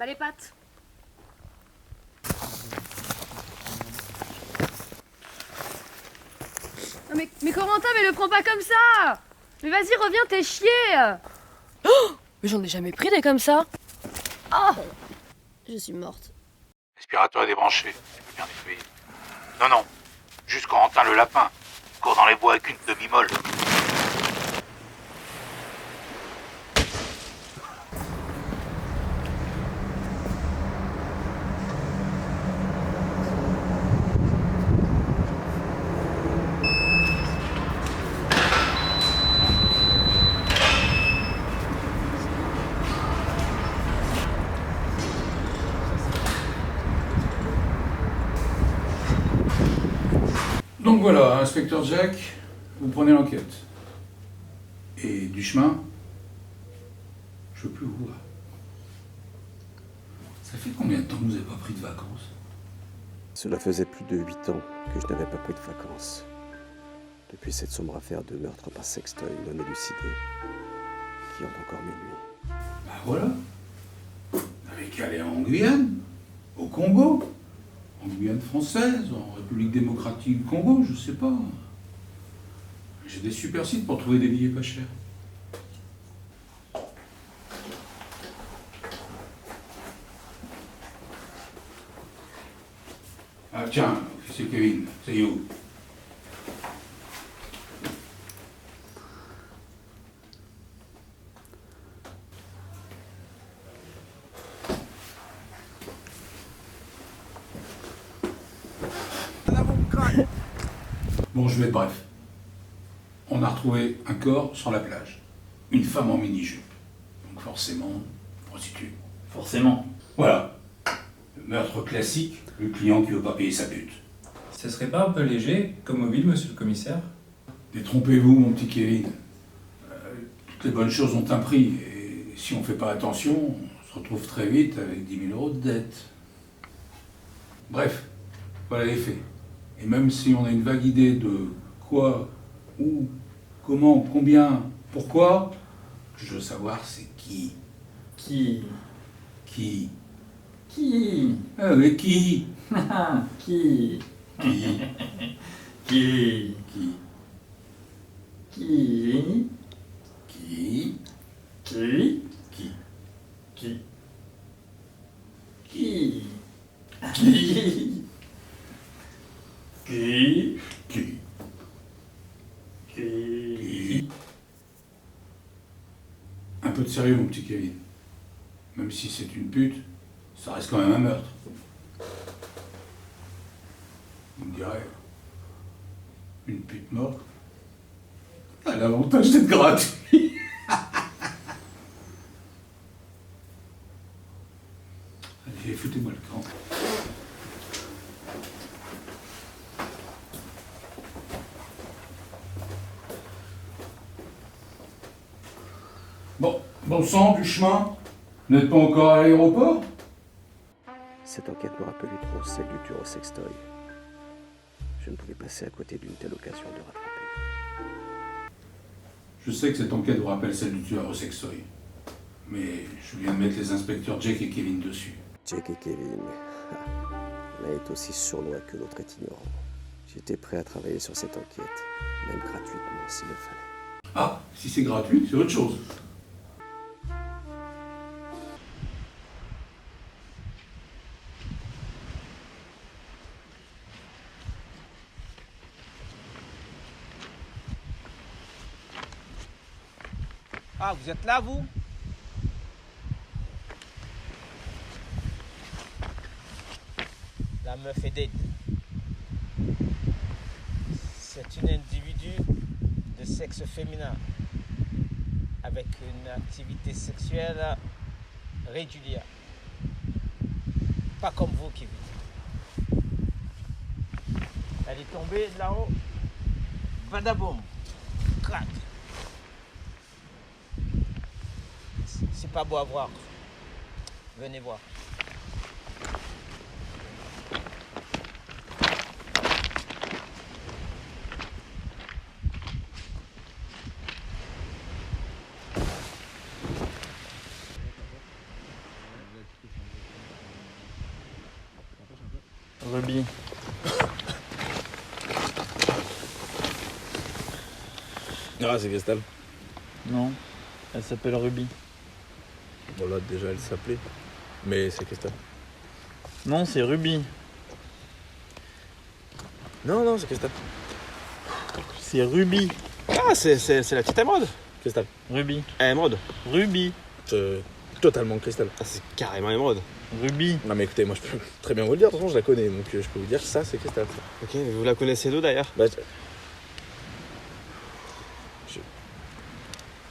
pas les pattes. Non mais Corentin, mais le prends pas comme ça. Mais vas-y, reviens, t'es chier. Oh, mais j'en ai jamais pris des comme ça. Oh, je suis morte. L'aspirateur est débranché, tu peux bien nettoyer. Non, juste Corentin le lapin. Il court dans les bois avec une demi-molle. Donc voilà, inspecteur Jack, vous prenez l'enquête. Et du chemin, je veux plus vous voir. Ça fait combien de temps que vous n'avez pas pris de vacances? Cela faisait plus de 8 ans que je n'avais pas pris de vacances. Depuis cette sombre affaire de meurtre par sextoy non élucidé, qui hante encore mes nuits. Bah voilà. Vous n'avez qu'à aller en Guyane, au Congo, en Guyane française, en République démocratique du Congo, je sais pas. J'ai des super sites pour trouver des billets pas chers. Ah tiens, c'est Kevin, c'est you. Bon, je vais être bref. On a retrouvé un corps sur la plage. Une femme en mini-jupe. Donc forcément, prostituée. Forcément. Voilà. Le meurtre classique, le client qui veut pas payer sa pute. Ce serait pas un peu léger, comme mobile, monsieur le commissaire? Détrompez-vous, mon petit Kevin. Toutes les bonnes choses ont un prix. Et si on fait pas attention, on se retrouve très vite avec 10 000 euros de dette. Bref, voilà les faits. Et même si on a une vague idée de quoi, où, comment, combien, pourquoi, ce que je veux savoir, c'est qui. Qui? Qui? Qui? Ah mais qui? Qui? Qui? Qui? Qui? Qui? Qui? Qui? Qui? Qui? Qui? Qui? Qui? Qui? Qui? Un peu de sérieux, mon petit Kevin. Même si c'est une pute, ça reste quand même un meurtre. Vous me direz, une pute morte a l'avantage d'être gratuit. Allez, foutez-moi le camp. Bon sang, du chemin. Vous n'êtes pas encore à l'aéroport? Cette enquête me rappelait trop celle du tueur au sextoy. Je ne pouvais passer à côté d'une telle occasion de rattraper. Je sais que cette enquête vous rappelle celle du tueur au sextoy. Mais je viens de mettre les inspecteurs Jack et Kevin dessus. Jack et Kevin, l'un est aussi sournois que l'autre est ignorant. J'étais prêt à travailler sur cette enquête, même gratuitement s'il le fallait. Ah, si c'est gratuit, c'est autre chose. Ah, vous êtes là, vous? La meuf est dead. C'est une individu de sexe féminin avec une activité sexuelle régulière. Pas comme vous qui vivez. Elle est tombée là-haut. Badaboum. Crac. C'est pas beau à voir. Venez voir. Ruby. Ah, c'est Cristal. Non, elle s'appelle Ruby. Bon, là, déjà, elle s'appelait. Mais c'est Cristal. Non, c'est Ruby. Non, c'est Cristal. C'est Ruby. Ah, c'est la petite émeraude. Cristal. Ruby. Émeraude. Ruby. Totalement Cristal. Ah, c'est carrément émeraude. Ruby. Non, mais écoutez, moi, je peux très bien vous le dire. De toute façon, je la connais. Donc, je peux vous dire que ça, c'est Cristal. Ok, mais vous la connaissez d'où d'ailleurs? Bah,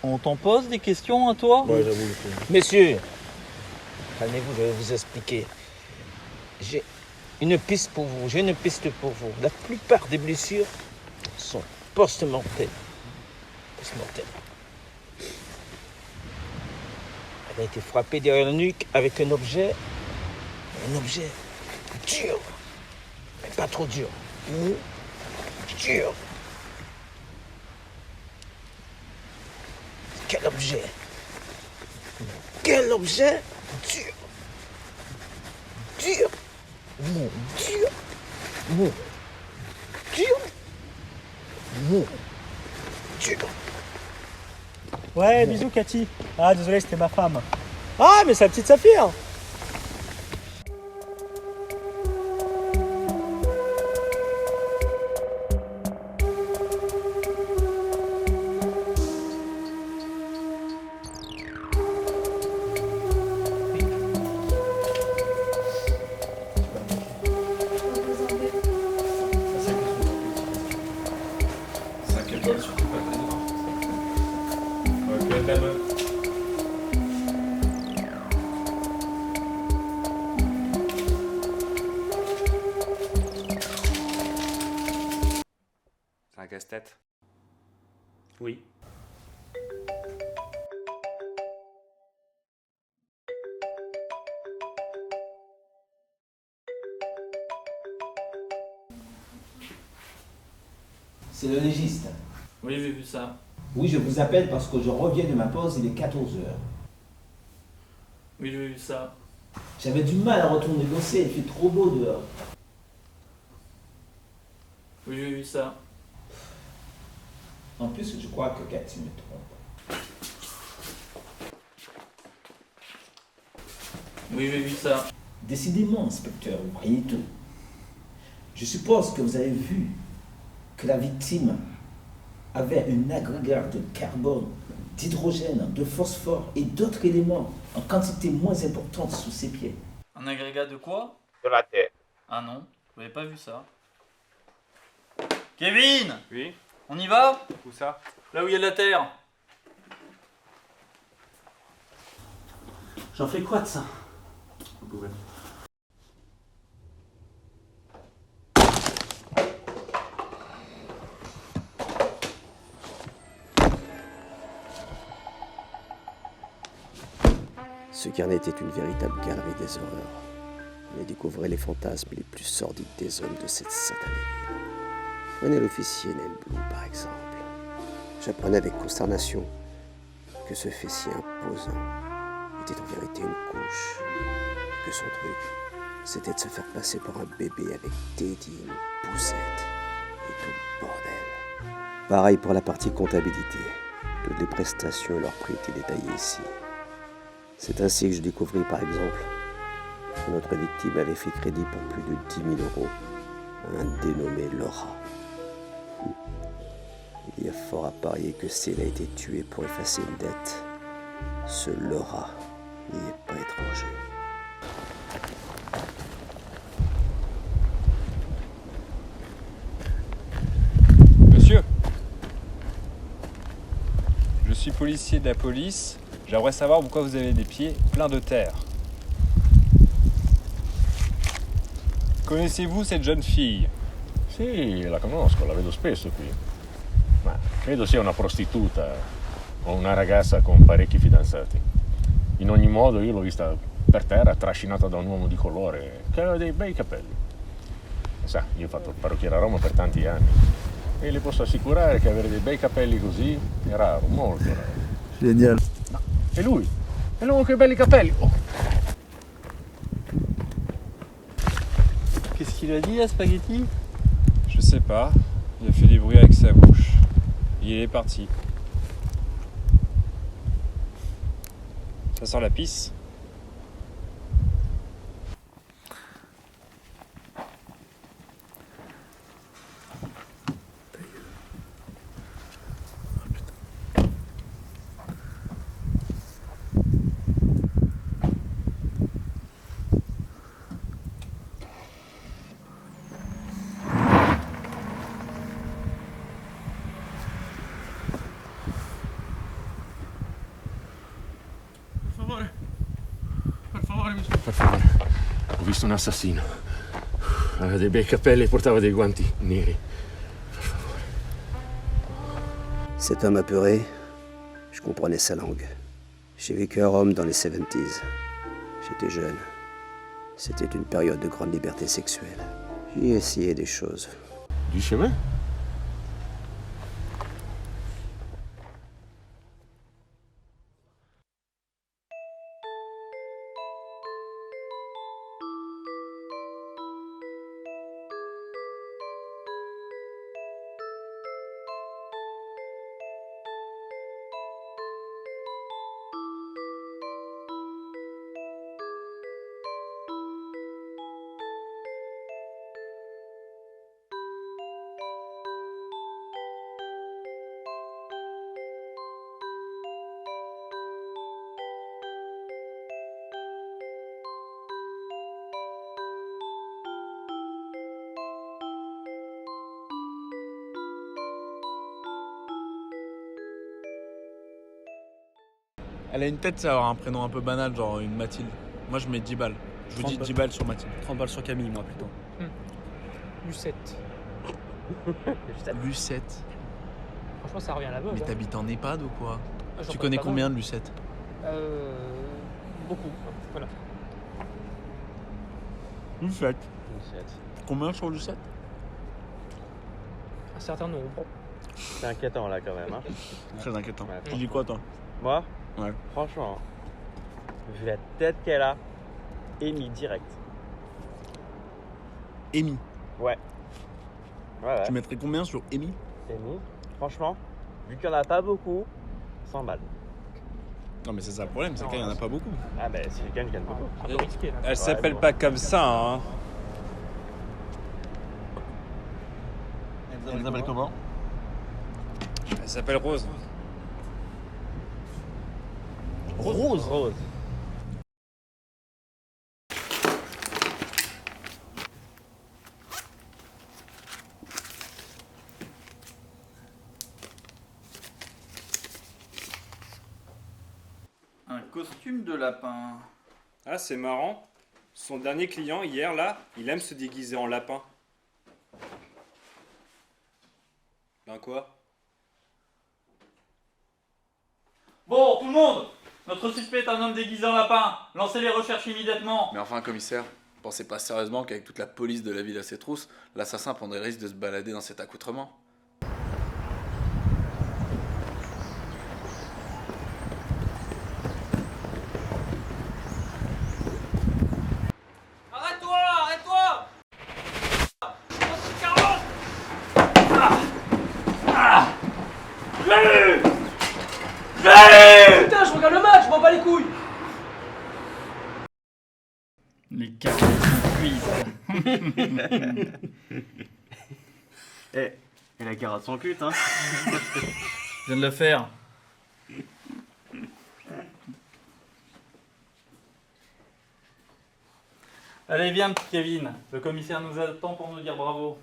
On t'en pose des questions à toi? ouais, j'avoue. que- Messieurs, calmez-vous, je vais vous expliquer. J'ai une piste pour vous, La plupart des blessures sont post-mortelles. Elle a été frappée derrière la nuque avec un objet dur, mais pas trop dur. Dur. Quel objet? Dur. Dur. Ouais, bisous Cathy. Ah, désolé, c'était ma femme. Ah, mais c'est la petite Saphir. Surtout pas très noir. Ouais, que la meuf. C'est un casse-tête. Oui. C'est le légiste. Oui, j'ai vu ça. Oui, je vous appelle parce que je reviens de ma pause, il est 14h. Oui, j'ai vu ça. J'avais du mal à retourner bosser, il fait trop beau dehors. Oui, j'ai vu ça. En plus, je crois que Cathy me trompe. Oui, j'ai vu ça. Décidément, inspecteur, vous voyez tout. Je suppose que vous avez vu que la victime avait un agrégat de carbone, d'hydrogène, de phosphore et d'autres éléments en quantité moins importante sous ses pieds. Un agrégat de quoi? De la terre. Ah non, je n'avais pas vu ça. Kevin! Oui? On y va? Où ça? Là où il y a de la terre. J'en fais quoi de ça? Vous pouvez. Ce carnet était une véritable galerie des horreurs. On y découvrait les fantasmes les plus sordides des hommes de cette satanée ville. Prenez l'officier Nell Blue, par exemple. J'apprenais avec consternation que ce fait si imposant était en vérité une couche, que son truc, c'était de se faire passer pour un bébé avec Teddy, une poussette et tout le bordel. Pareil pour la partie comptabilité. Toutes les prestations et leurs prix étaient détaillés ici. C'est ainsi que je découvris, par exemple, que notre victime avait fait crédit pour plus de 10 000 euros à un dénommé Laura. Il y a fort à parier que Céline a été tuée pour effacer une dette. Ce Laura n'y est pas étranger. Monsieur, je suis policier de la police. J'aimerais savoir pourquoi vous avez des pieds pleins de terre. Connaissez-vous cette jeune fille? Sì, la conosco, la vedo spesso qui. Ma credo sia una prostituta o una ragazza con parecchi fidanzati. In ogni modo io l'ho vista per terra trascinata da un uomo di colore che aveva dei bei capelli. E sa, io ho fatto il parrucchiere a Roma per tanti anni e le posso assicurare che avere dei bei capelli così è raro, molto raro. Génial. No, è lui! È l'uomo con i belli capelli! Oh. Qu'est-ce qu'il lui as dit à Spaghetti? Je sais pas. Il a fait des bruits avec sa bouche. Il est parti. Ça sent la pisse. Per favore, ho visto un assassino. Aveva dei bei capelli e portava dei guanti neri. Per favore. Cet homme apeuré, je comprenais sa langue. J'ai vécu à Rome dans les 70s. J'étais jeune. C'était une période de grande liberté sexuelle. J'y ai essayé des choses. Du chemin? Elle a une tête, ça, avoir un prénom un peu banal, genre une Mathilde. Moi, je mets 10 balles. Je vous dis 10 balles sur Mathilde. 30 balles sur Camille, moi, plutôt. Lucette. Lucette. Franchement, ça revient à la mode. Mais t'habites en EHPAD ou quoi? J'en Tu connais connais pas combien mal. de Lucette? Beaucoup. Voilà. Lucette. Combien sur Lucette? Un certain nombre. C'est inquiétant là quand même. Hein. Très inquiétant. Ouais. Tu dis quoi, toi? Moi? Ouais. Franchement, vu la tête qu'elle a, Amy direct. Amy. Ouais. Ouais. Tu mettrais combien sur Amy? Amy, franchement, vu qu'il n'y en a pas beaucoup, 100 balles. Non, mais c'est ça le problème, c'est qu'il n'y en a pas beaucoup. Ah, bah si je gagne beaucoup. Un peu risqué là. Elle s'appelle pas comme ça, hein. Elle s'appelle comment? Elle s'appelle Rose. Rose. Rose. Un costume de lapin. Ah, c'est marrant. Son dernier client, hier, là, il aime se déguiser en lapin. Ben quoi? Bon, tout le monde! Notre suspect est un homme déguisé en lapin. Lancez les recherches immédiatement. Mais enfin, commissaire, pensez pas sérieusement qu'avec toute la police de la ville à ses trousses, l'assassin prendrait le risque de se balader dans cet accoutrement? Arrête-toi! Arrête-toi! Putain, je regarde le match, je m'en bats les couilles. Les carottes sont cuites. Et la carotte sont cuites, hein. Je viens de le faire. Allez, viens, petit Kevin. Le commissaire nous attend pour nous dire bravo.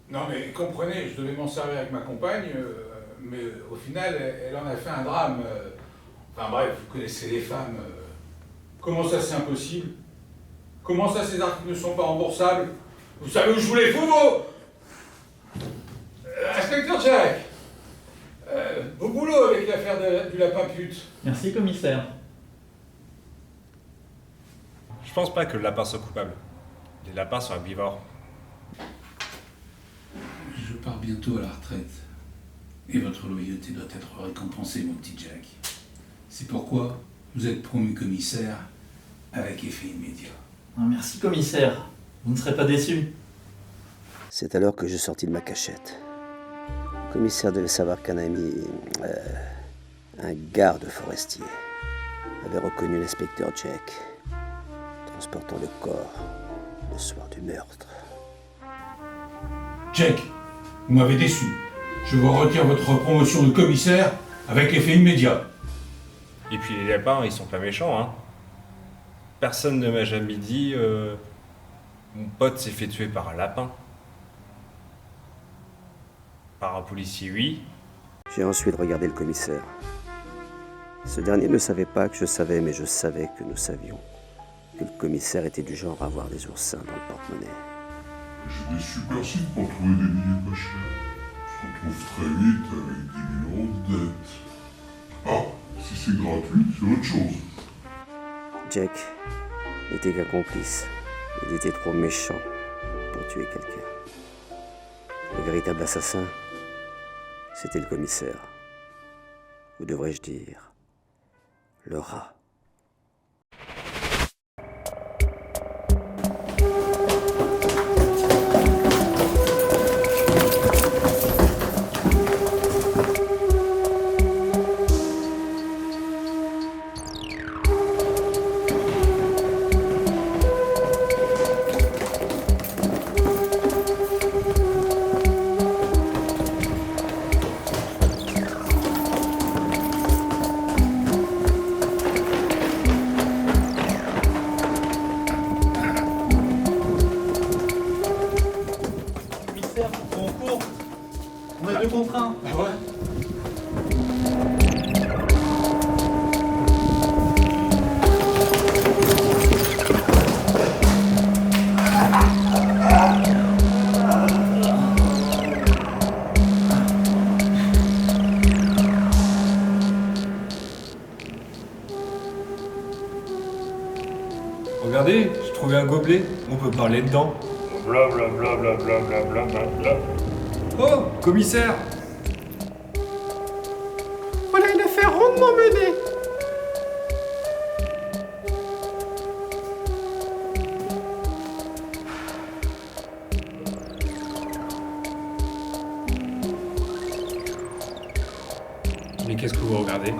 Non mais comprenez, je devais m'en servir avec ma compagne, mais au final, elle en a fait un drame. Enfin bref, vous connaissez les femmes. Comment ça c'est impossible? Comment ça ces articles ne sont pas remboursables? Vous savez où je vous les fous, vous? Inspecteur Jack, au boulot avec l'affaire du lapin pute. Merci, commissaire. Je pense pas que le lapin soit coupable. Les lapins sont herbivores. Je pars bientôt à la retraite. Et votre loyauté doit être récompensée, mon petit Jack. C'est pourquoi vous êtes promu commissaire avec effet immédiat. Ah, merci, commissaire. Vous ne serez pas déçu. C'est alors que je sortis de ma cachette. Le commissaire devait savoir qu'un ami, un garde forestier, avait reconnu l'inspecteur Jack, transportant le corps le soir du meurtre. Jack, vous m'avez déçu. Je vous retire votre promotion de commissaire avec effet immédiat. Et puis les lapins, ils sont pas méchants, hein. Personne ne m'a jamais dit mon pote s'est fait tuer par un lapin. Par un policier, oui. J'ai ensuite regardé le commissaire. Ce dernier ne savait pas que je savais, mais je savais que nous savions que le commissaire était du genre à avoir des oursins dans le porte-monnaie. J'ai des super sites pour trouver des billets pas chers. Je retrouve très vite avec 10 000 € de dette. Ah, si c'est gratuit, c'est autre chose. Jack n'était qu'un complice. Il était trop méchant pour tuer quelqu'un. Le véritable assassin, c'était le commissaire. Ou devrais-je dire, le rat. Commissaire, on court. On a 2 contre 1. Ah ouais? Regardez, j'ai trouvé un gobelet, on peut parler dedans. Blablabla. Oh, commissaire! Voilà une affaire rondement menée. Mais qu'est-ce que vous regardez?